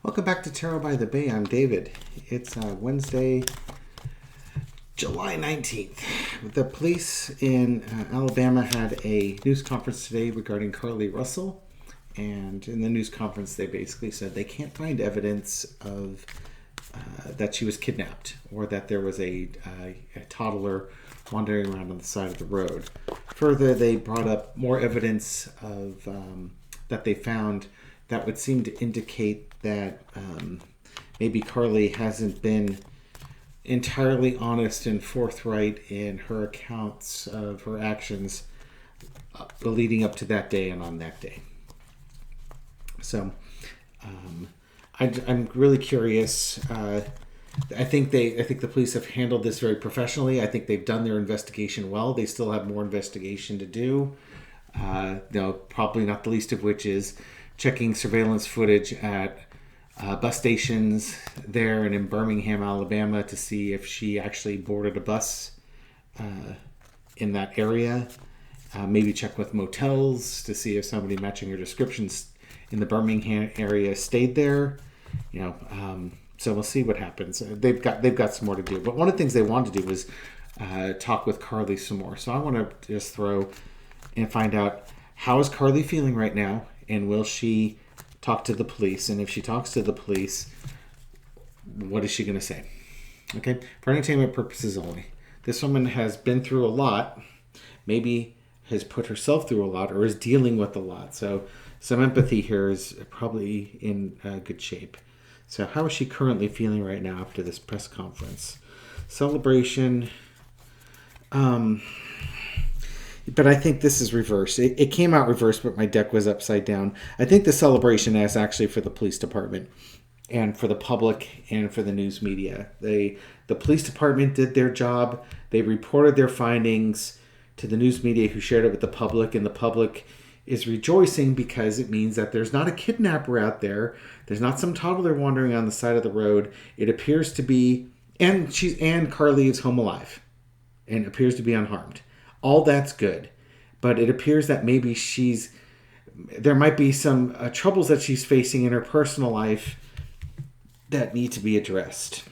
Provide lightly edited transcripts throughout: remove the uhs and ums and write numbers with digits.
Welcome back to Tarot by the Bay. I'm David. It's Wednesday, July 19th. The police in Alabama had a news conference today regarding Carlee Russell. And in the news conference, they basically said they can't find evidence of that she was kidnapped or that there was a toddler wandering around on the side of the road. Further, they brought up more evidence of that they found that would seem to indicate that maybe Carlee hasn't been entirely honest and forthright in her accounts of her actions leading up to that day and on that day. So I'm really curious. I think the police have handled this very professionally. I think they've done their investigation well. They still have more investigation to do. Probably not the least of which is checking surveillance footage at bus stations there and in Birmingham, Alabama, to see if she actually boarded a bus in that area. Maybe check with motels to see if somebody matching her descriptions in the Birmingham area stayed there. So we'll see what happens. They've got some more to do. But one of the things they wanted to do was talk with Carlee some more. So I want to just throw and find out, how is Carlee feeling right now? And will she talk to the police? And if she talks to the police, what is she going to say? Okay, for entertainment purposes only. This woman has been through a lot, maybe has put herself through a lot, or is dealing with a lot. So some empathy here is probably in good shape. So how is she currently feeling right now after this press conference? Celebration. But I think this is reversed. It came out reversed, but my deck was upside down. I think the celebration is actually for the police department and for the public and for the news media. The police department did their job. They reported their findings to the news media, who shared it with the public, and the public is rejoicing because it means that there's not a kidnapper out there. There's not some toddler wandering on the side of the road. It appears to be, and Carlee is home alive and appears to be unharmed. All that's good, but it appears that maybe there might be some troubles that she's facing in her personal life that need to be addressed.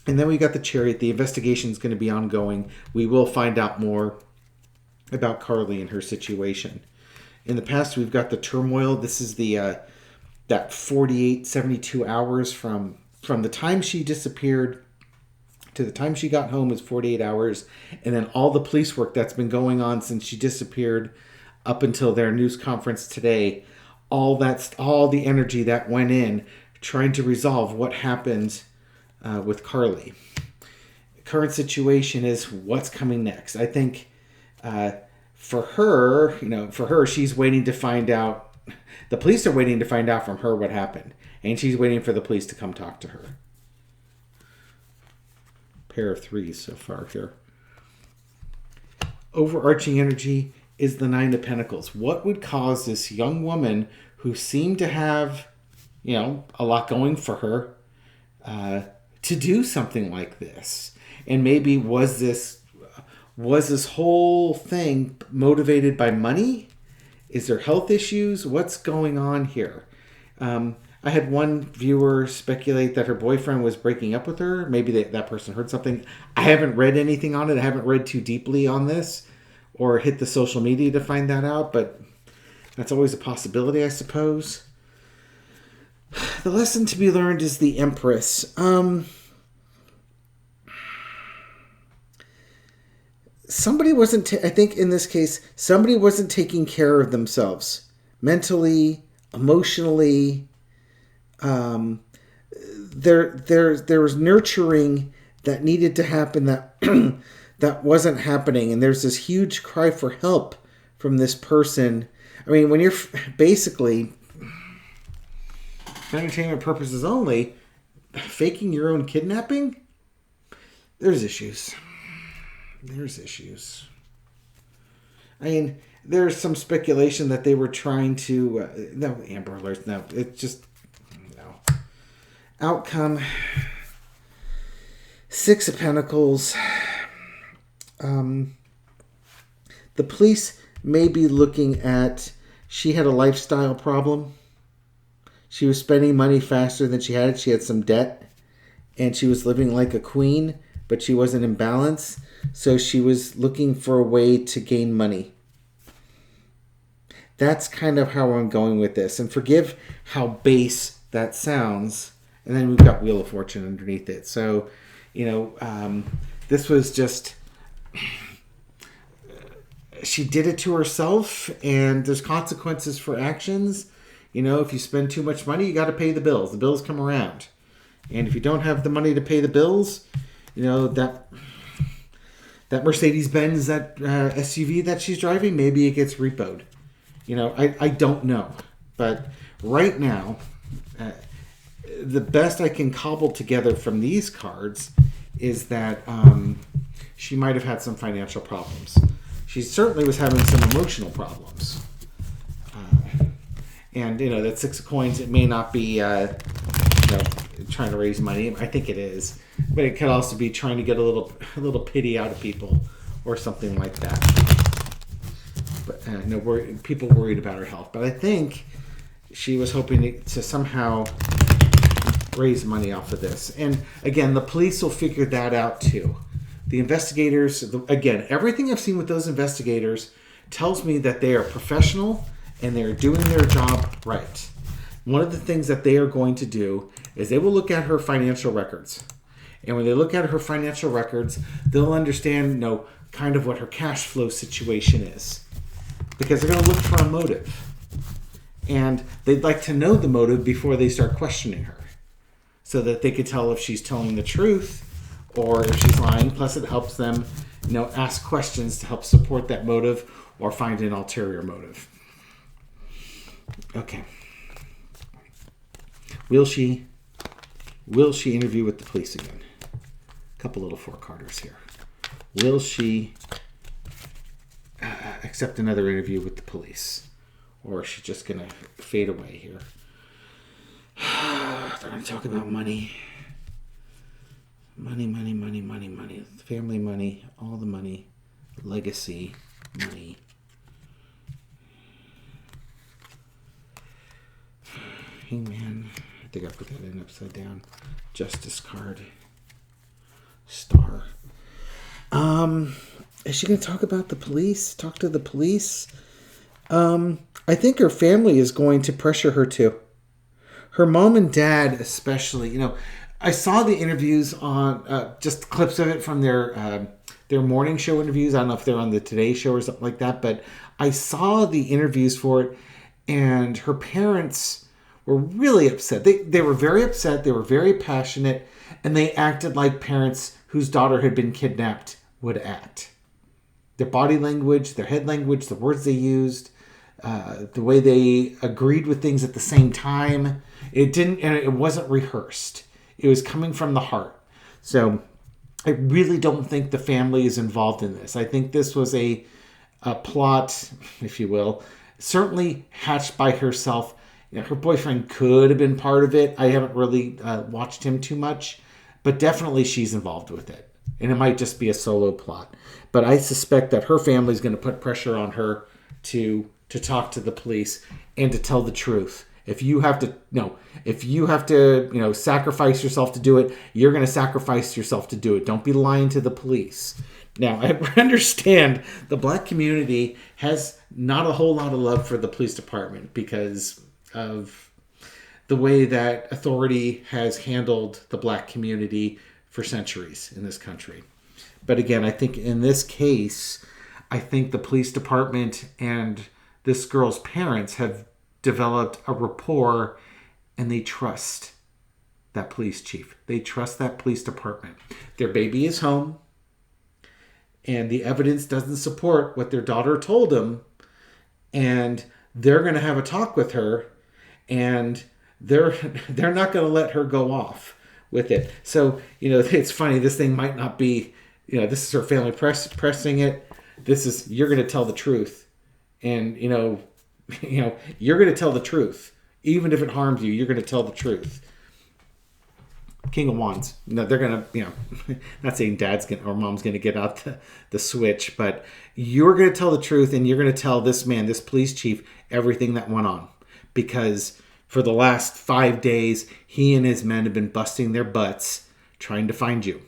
And then we got the Chariot. The investigation is going to be ongoing. We will find out more about Carlee and her situation. In the past, we've got the turmoil. This is that 48, 72 hours from the time she disappeared to the time she got home is 48 hours. And then all the police work that's been going on since she disappeared up until their news conference today, all the energy that went in trying to resolve what happened with Carlee. Current situation is what's coming next. I think for her, she's waiting to find out. The police are waiting to find out from her what happened. And she's waiting for the police to come talk to her. Pair of threes so far here. Overarching energy is the Nine of Pentacles. What would cause this young woman who seemed to have, a lot going for her to do something like this? And maybe was this whole thing motivated by money? Is there health issues? What's going on here? I had one viewer speculate that her boyfriend was breaking up with her. Maybe that person heard something. I haven't read anything on it. I haven't read too deeply on this or hit the social media to find that out, but that's always a possibility, I suppose. The lesson to be learned is the Empress. Somebody wasn't, I think in this case, somebody wasn't taking care of themselves mentally, emotionally. There was nurturing that needed to happen that wasn't happening, and there's this huge cry for help from this person. I mean, when you're basically, for entertainment purposes only, faking your own kidnapping, there's issues. I mean, there's some speculation that they were trying to no, Amber Alerts, no, it's just no. Outcome, Six of Pentacles. The police may be looking at, she had a lifestyle problem. She was spending money faster than she had it. She had some debt, and she was living like a queen, but she wasn't in balance. So she was looking for a way to gain money. That's kind of how I'm going with this. And forgive how base that sounds. And then we've got Wheel of Fortune underneath it. So, this was just... She did it to herself, and there's consequences for actions. If you spend too much money, you got to pay the bills. The bills come around. And if you don't have the money to pay the bills, that Mercedes-Benz, that SUV that she's driving, maybe it gets repoed. I don't know. But right now, the best I can cobble together from these cards is that she might have had some financial problems. She certainly was having some emotional problems. And, that Six of Coins, it may not be, trying to raise money. I think it is. But it could also be trying to get a little pity out of people or something like that. But, people worried about her health. But I think she was hoping to somehow raise money off of this. And, again, the police will figure that out, too. The investigators, again, everything I've seen with those investigators tells me that they are professional and they're doing their job right. One of the things that they are going to do is they will look at her financial records. And when they look at her financial records, they'll understand, kind of what her cash flow situation is. Because they're going to look for a motive. And they'd like to know the motive before they start questioning her. So that they could tell if she's telling the truth or if she's lying. Plus it helps them, ask questions to help support that motive or find an ulterior motive. Okay. Will she interview with the police again? A couple little four-carders here. Will she accept another interview with the police? Or is she just going to fade away here? They're going to talk about money. Money. Family money. All the money. Legacy money. Hangman. I think I put that in upside down. Justice card. Star. Is she going to talk about the police? Talk to the police? I think her family is going to pressure her to. Her mom and dad especially. I saw the interviews on just clips of it from their morning show interviews. I don't know if they're on the Today Show or something like that, but I saw the interviews for it, and her parents were really upset. They were very upset. They were very passionate, and they acted like parents whose daughter had been kidnapped would act. Their body language, their head language, the words they used, the way they agreed with things at the same time. It wasn't rehearsed. It was coming from the heart. So I really don't think the family is involved in this. I think this was a plot, if you will, certainly hatched by herself. Her boyfriend could have been part of it. I haven't really watched him too much, but definitely she's involved with it. And it might just be a solo plot. But I suspect that her family is going to put pressure on her to talk to the police and to tell the truth. If you have to sacrifice yourself to do it, you're going to sacrifice yourself to do it. Don't be lying to the police. Now, I understand the black community has not a whole lot of love for the police department because of the way that authority has handled the black community for centuries in this country. But again, I think in this case, I think the police department and this girl's parents have developed a rapport, and they trust that police chief. They trust that police department. Their baby is home, and the evidence doesn't support what their daughter told them, and they're going to have a talk with her, and they're not going to let her go off with it. So, it's funny. This thing might not be, this is her family pressing it. This is, you're going to tell the truth. And, you're going to tell the truth. Even if it harms you, you're going to tell the truth. King of Wands. No, they're going to, not saying dad's going or mom's going to get out the switch, but you're going to tell the truth, and you're going to tell this man, this police chief, everything that went on. Because For the last 5 days, he and his men have been busting their butts trying to find you.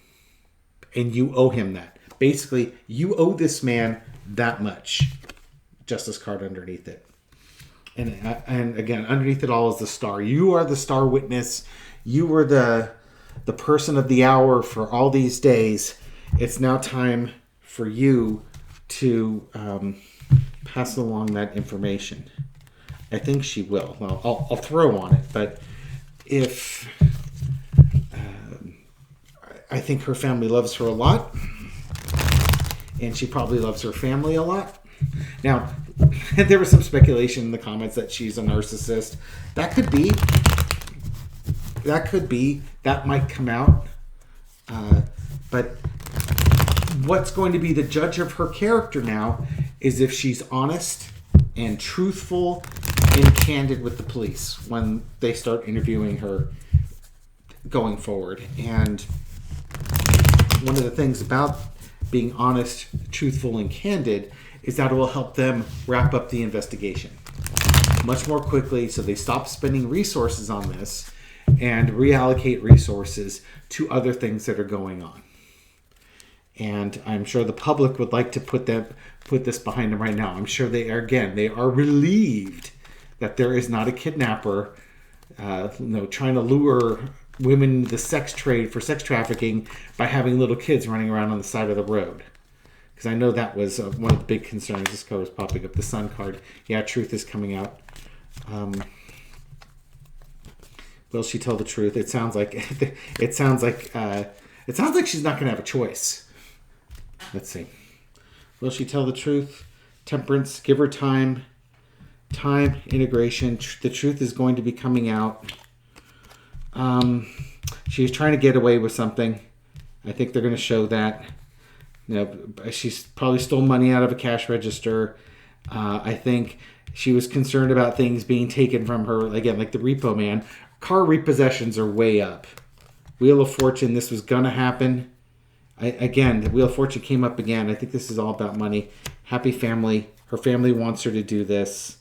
And you owe him that. Basically, you owe this man that much. Justice card underneath it. And again, underneath it all is the star. You are the star witness. You were the person of the hour for all these days. It's now time for you to pass along that information. I think she will. Well, I'll throw on it, but if I think her family loves her a lot, and she probably loves her family a lot. Now, there was some speculation in the comments that she's a narcissist. That could be. That might come out. But what's going to be the judge of her character now is if she's honest and truthful and candid with the police when they start interviewing her going forward. And one of the things about being honest, truthful, and candid is that it will help them wrap up the investigation much more quickly, so they stop spending resources on this and reallocate resources to other things that are going on. And I'm sure the public would like to put this behind them right now. I'm sure they are relieved that there is not a kidnapper trying to lure women into the sex trade for sex trafficking by having little kids running around on the side of the road. Because I know that was one of the big concerns. This card was popping up. The Sun card. Yeah, truth is coming out. Will she tell the truth? It sounds like she's not going to have a choice. Let's see. Will she tell the truth? Temperance. Give her time. Time. Integration. The truth is going to be coming out. She's trying to get away with something. I think they're going to show that. She's probably stole money out of a cash register. I think she was concerned about things being taken from her. Again, like the repo man. Car repossessions are way up. Wheel of Fortune, this was going to happen. The Wheel of Fortune came up again. I think this is all about money. Happy family. Her family wants her to do this.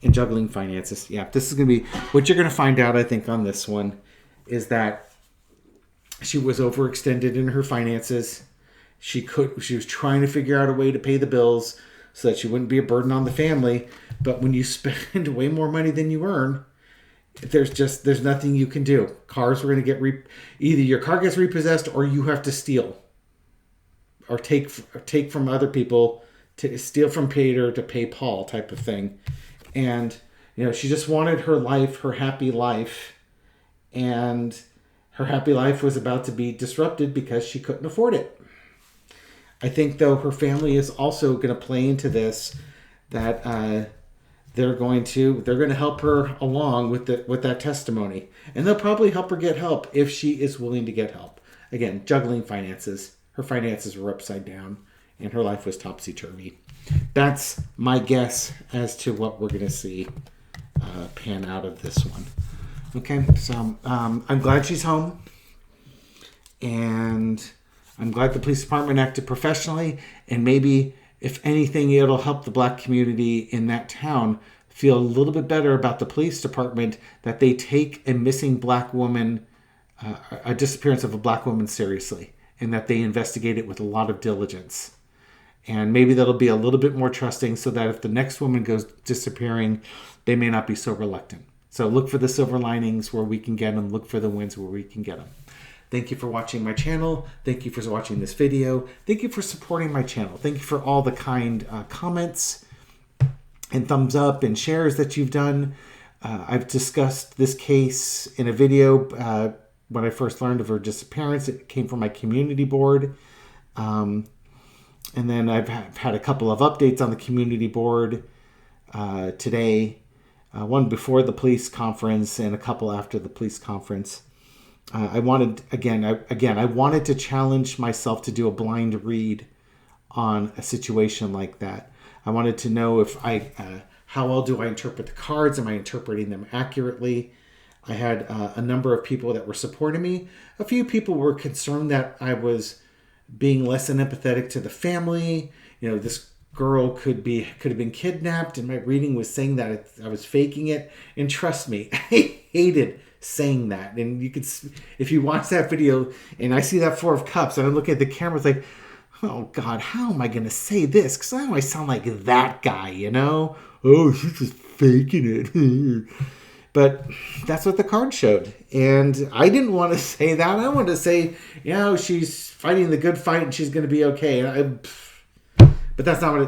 And juggling finances. Yeah, this is going to be... What you're going to find out, I think, on this one is that she was overextended in her finances. She was trying to figure out a way to pay the bills so that she wouldn't be a burden on the family. But when you spend way more money than you earn, there's nothing you can do. Cars are going to get either your car gets repossessed or you have to steal or take from other people, to steal from Peter to pay Paul type of thing. And she just wanted her life, her happy life, and her happy life was about to be disrupted because she couldn't afford it. I think, though, her family is also going to play into this, that they're going to help her along with that testimony, and they'll probably help her get help if she is willing to get help. Again, juggling finances. Her finances were upside down, and her life was topsy-turvy. That's my guess as to what we're going to see pan out of this one. Okay, so I'm glad she's home, and I'm glad the police department acted professionally, and maybe, if anything, it'll help the black community in that town feel a little bit better about the police department, that they take a missing black woman, a disappearance of a black woman seriously, and that they investigate it with a lot of diligence. And maybe that'll be a little bit more trusting, so that if the next woman goes disappearing, they may not be so reluctant. So look for the silver linings where we can get them. Look for the wins where we can get them. Thank you for watching my channel. Thank you for watching this video. Thank you for supporting my channel. Thank you for all the kind comments and thumbs up and shares that you've done. I've discussed this case in a video when I first learned of her disappearance. It came from my community board. And then I've had a couple of updates on the community board today. One before the police conference and a couple after the police conference. I wanted to challenge myself to do a blind read on a situation like that. I wanted to know if how well do I interpret the cards? Am I interpreting them accurately? I had a number of people that were supporting me. A few people were concerned that I was being less than empathetic to the family. This girl could have been kidnapped, and my reading was saying that I was faking it. And trust me, I hated saying that. And you could, if you watch that video and I see that 4 of cups and I'm looking at the camera, it's like, oh God, how am I going to say this? Because I always sound like that guy, you know? Oh, she's just faking it. But that's what the card showed. And I didn't want to say that. I wanted to say, you know, she's fighting the good fight and she's going to be okay. But that's not what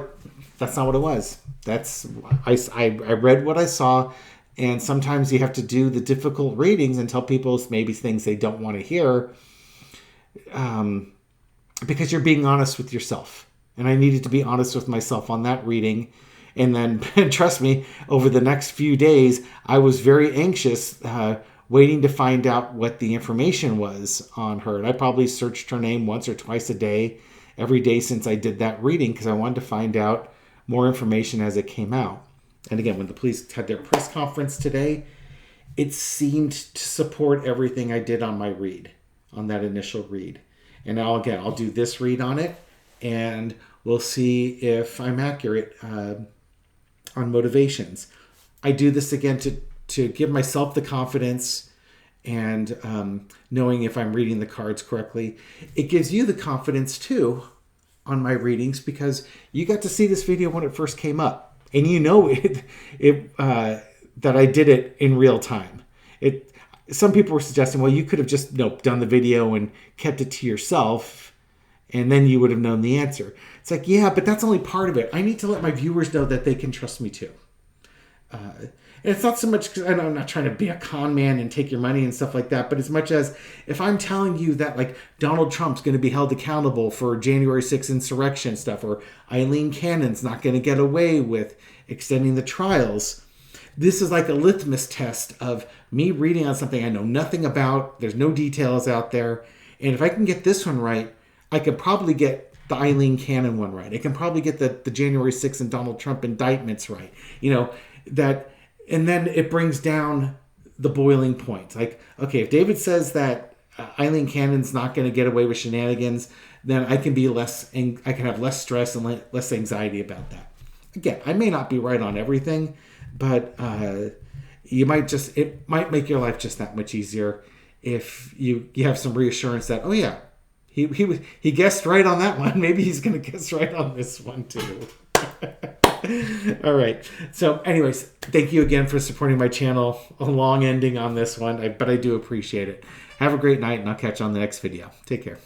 it was. I read what I saw. And sometimes you have to do the difficult readings and tell people maybe things they don't want to hear. Because you're being honest with yourself. And I needed to be honest with myself on that reading. And then, trust me, over the next few days, I was very anxious, waiting to find out what the information was on her. And I probably searched her name once or twice a day, every day since I did that reading, because I wanted to find out more information as it came out. And again, when the police had their press conference today, it seemed to support everything I did on my read, on that initial read. And now, again, I'll do this read on it, and we'll see if I'm accurate on motivations. I do this again to give myself the confidence and knowing if I'm reading the cards correctly. It gives you the confidence, too, on my readings, because you got to see this video when it first came up. And you know that I did it in real time. Some people were suggesting, well, you could have just done the video and kept it to yourself, and then you would have known the answer. It's like, yeah, but that's only part of it. I need to let my viewers know that they can trust me too. And it's not so much because I'm not trying to be a con man and take your money and stuff like that, but as much as if I'm telling you that like Donald Trump's going to be held accountable for January 6th insurrection stuff, or Eileen Cannon's not going to get away with extending the trials, this is like a litmus test of me reading on something I know nothing about. There's no details out there. And if I can get this one right, I could probably get the Eileen Cannon one right. I can probably get the January 6th and Donald Trump indictments right. You know, that, and then it brings down the boiling point. Like, okay, if David says that Eileen Cannon's not going to get away with shenanigans, then I can have less stress and less anxiety about that. Again, I may not be right on everything, but it might make your life just that much easier if you have some reassurance that, oh yeah, he guessed right on that one. Maybe he's going to guess right on this one too. All right. So anyways, thank you again for supporting my channel. A long ending on this one, but I do appreciate it. Have a great night, and I'll catch you on the next video. Take care.